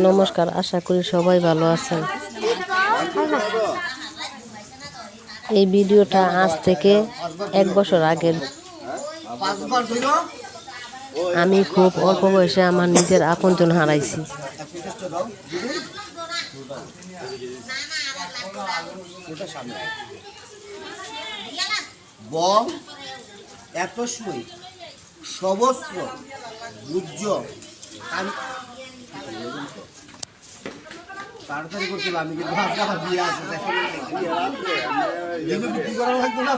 নমস্কার, আশা করি সবাই ভালো আছেন। এই ভিডিওটা আজ থেকে 1 বছর আগের। আমি খুব অল্প বয়সে আমার নিজের আপনজন হারাইছি। বং এত সময় সবস্ত্র বুঝ তাড়াতাড়ি করছিল। আমি কিন্তু দিয়ে আসি বিক্রি করা লাগতো না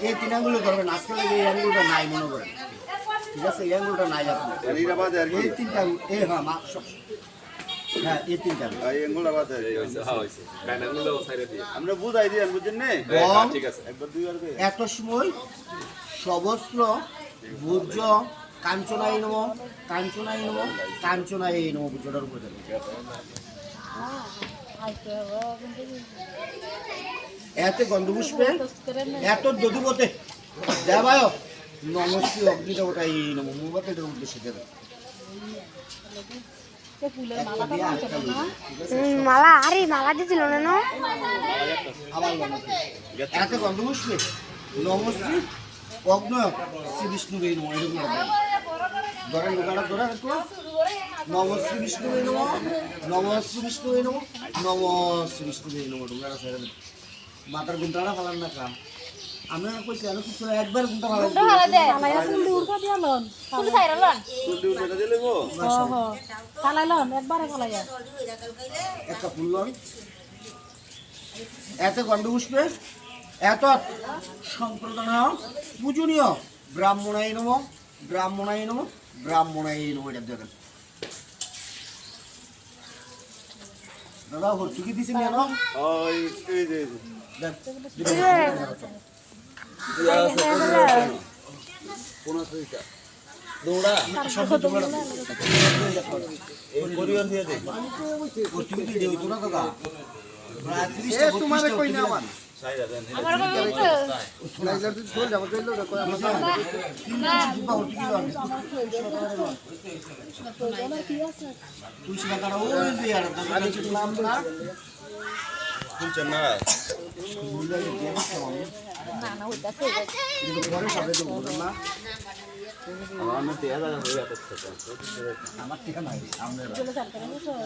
এই তিন আঙ্গুলো করবেন আজকে লাগে। এই আঙ্গুলটা নাই মনে করেন, ঠিক আছে? এই আঙ্গুলটা নাই আপনার এই তিনটা। হ্যাঁ, এই তিনটা আমরা বুঝাই দিই, বুঝছেন না? এত সময় সবস্ত্র ভোজ্য কাঞ্চনাই নম, কাঞ্চনাই নম, কাঞ্চনাই নম। বুঝোটার উপরে এতে গন্ধপুষ্পে এত দধুপতে দেবায় নমস্তি অগ্নিটা ওটাই নম মুবাতের উদ্দেশ্যে দেবে। মালা আরে মালা দিছিল না আবার এত গন্ধপুষ্পে নমস্তি অগ্নয় শ্রী বিষ্ণুকে নম। এরকম ধরেন লোকাটা ধরে একটু নম শ্রী বিষ্ণুকে নম, নম শ্রী বিষ্ণুকে নম, নম শ্রী বিষ্ণুকে নম। ডোকাটা ছেড়ে মাথার গুন্টাটা ফালান না কা আমরা কইছি আর কিছু একবার গুন্টা ফালাই ফালাইয়া ফুলডি উড়কা দিয়ালন ফুল ছাইরালন ফুলডি উড়কা দিলেগো ফালাইলন একবারে ফালাইয়া একটা ফুললন এত গন্ধপুষ্পে এত সম্প্রদায় পূজনীয় ব্রাহ্মণাই নম, ব্রাহ্মণাই নম, ব্রাহ্মণাই নম। এটা দেখেন দাদা হরচুকি দিছেন কেন?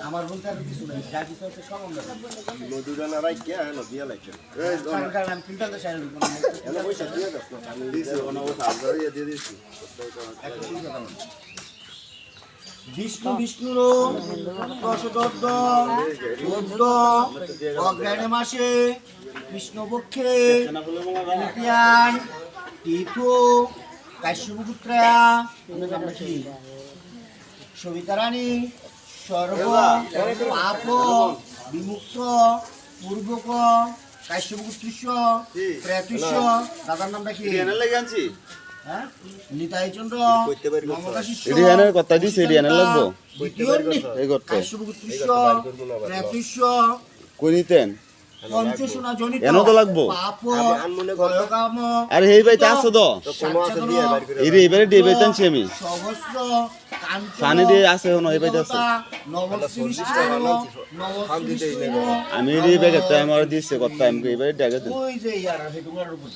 আমার বলতে আর কিছু নাই, যা কিছু আছে সব আমরা নদীটা না রাখ কে হলো দিয়া লাগছে এই কারণ আমি ফিল্টারটা সাইড করব এলা পয়সা দিয়ে দাও আমি দিছি ওনা ও সাবধান দিয়ে দিছি বিষ্ণু বিষ্ণুর প্রসদদ্দ মধ্য অগ্রহায়ণ মাসে কৃষ্ণপক্ষে তৃতীয়ান তীর্থ কাশ্যপপুত্রয়া সবিতা রানী সর্ব পাপ বিমুক্ত পূর্বক কাশ্যপপুত্রস্য প্রেতুষ্য। দাদার নামটা কি? হ্যাঁ, নিতাই চন্দ্র কথা দিছে কাশ্যপপুত্রস্য প্রেতুষ্য কইতেন পঞ্চসোনা জনিত এনো তো লাগবো পাপ ভয়কাম। আরে হেই ভাই তাছ তো এরে এবারে দে বেতনছি আমি সহস্র কাঞ্চন দিয়ে আছে হনো হেই ভাই তাছ আমি রে বেগে তো আমার দিছে কথা আমি এবারে ডাগে দেব। ওই যে यार হেটুমার উপর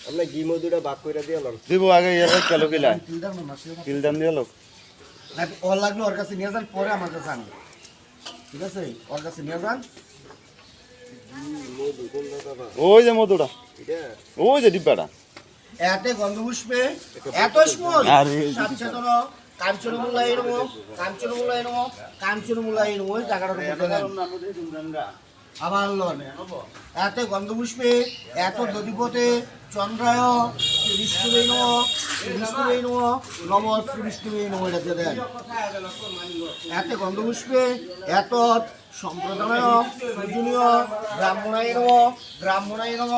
আমরা ঘি মধুটা ভাগ কইরা দিলাম দিব আগে এর কিলো কিলা কিল দাম দিও লোক না ওর লাগলো ওর কাছে নিয়ে যান পরে আমার কাছে আন, ঠিক আছে? ওর কাছে নিয়ে যান। ওই যে মধুটা ওই যে ডিব্বাটা এতে গন্ধপুষ্পে এত স্মল সাতচেতন কাঞ্চনমূলাই নম, কাঞ্চনমূলাই নম, কাঞ্চনমূলাই নম। ওই জায়গাটা আবার লন এতে গন্ধপুষ্পে এত দধিপতে চন্দ্রায় শ্রী বিষ্ণুবে নম, শ্রী বিষ্ণুবে নম, নম শ্রী বিষ্ণুবে নম। এটা দেন এতে গন্ধপুষ্পে এত সম্প্রদায় পূজনীয় ব্রাহ্মণায় নম, ব্রাহ্মণায় নম,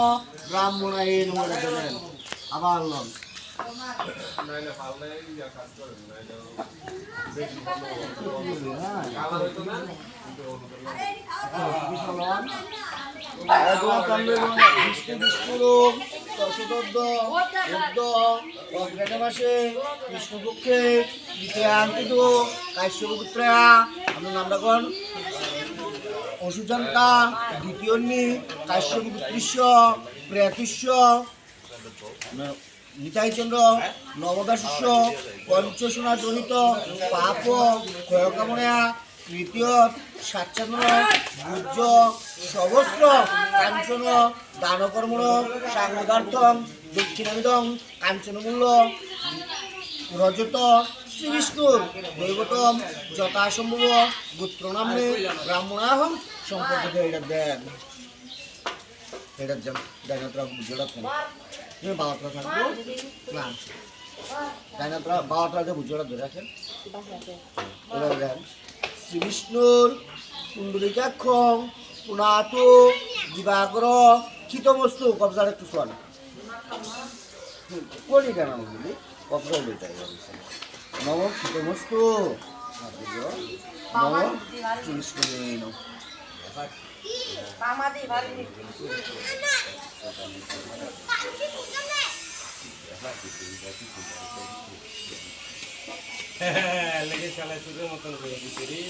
ব্রাহ্মণায় নম। এটা দেন আবার লন কৃষ্ণপক্ষে দ্বিতীয় আন্তিত কাশ্যপপুত্রা আমার নাম রাখন অসুজান্তা দ্বিতীয় কাশ্যপপুত্রিষ্য প্রেতিষ্য নিতাইচন্দ্র নবদাসস্য পঞ্চসোনা জনিত পাপ ক্ষয়কামনা তৃতীয় সাচ্চন্দ্র ভূজ্য সহস্র কাঞ্চন দানকর্মণ সাঙ্গদার্থম দক্ষিণাবিদং কাঞ্চনমূল্য রজত শ্রী বিষ্ণুর দৈবতম যথাসম্ভব গোত্র নামে ব্রাহ্মণাহম সম্পর্কিত এটা দেন এটার যেন ডাইনাতরা বুঝেটা থাকবে তুমি বাবাতরা থাকবো না ডাইনাতরা বাবাতরা যে বুঝেটা ধরে রাখেন এবার দেন শ্রী বিষ্ণুর কুণ্ডলিকাক্ষ পুনাত দিবাকর ক্ষিতমস্তু কবজার একটু শোন কোন এটা নাম বলি কবজা বইটাই নম ক্ষিতমস্তু নম শ্রী বিষ্ণু লেগে চালাই সুদের মতন করে দিতে রে